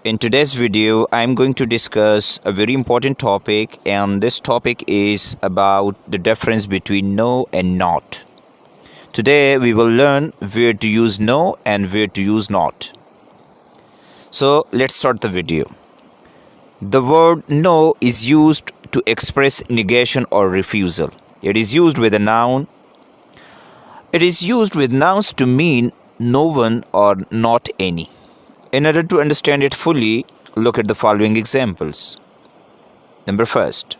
In today's video, I'm going to discuss a very important topic, and this topic is about the difference between no and not. Today, we will learn where to use no and where to use not. So, let's start the video. The word no is used to express negation or refusal. It is used with a noun. It is used with nouns to mean no one or not any. In order to understand it fully, look at the following examples. Number first,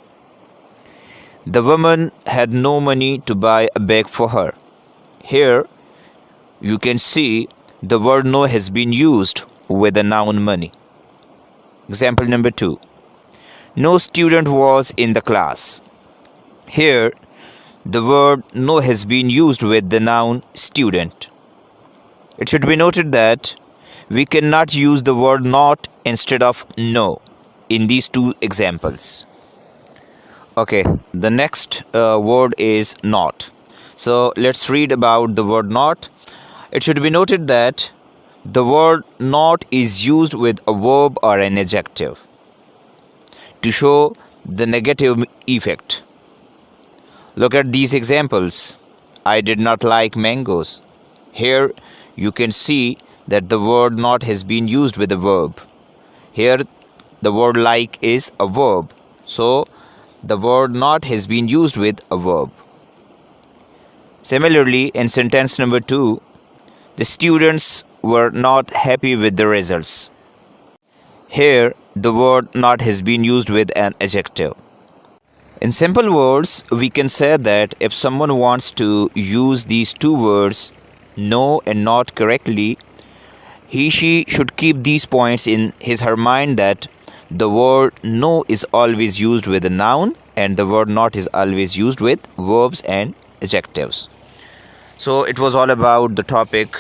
the woman had no money to buy a bag for her. Here, you can see the word no has been used with the noun money. Example number two, no student was in the class. Here, the word no has been used with the noun student. It should be noted that we cannot use the word not instead of no in these two examples. Okay, the next word is not. So let's read about the word not. It should be noted that the word not is used with a verb or an adjective to show the negative effect. Look at these examples. I did not like mangoes. Here you can see that the word not has been used with a verb. Here the word like is a verb. So the word not has been used with a verb. Similarly, in sentence number 2, the students were not happy with the results. Here the word not has been used with an adjective. In simple words, we can say that if someone wants to use these two words, no and not, correctly, she should keep these points in her mind, that the word no is always used with a noun and the word not is always used with verbs and adjectives. So it was all about the topic,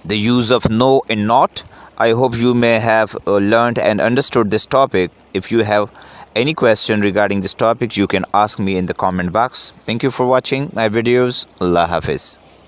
the use of no and not. I hope you may have learned and understood this topic. If you have any question regarding this topic, you can ask me in the comment box. Thank you for watching my videos. Allah Hafiz.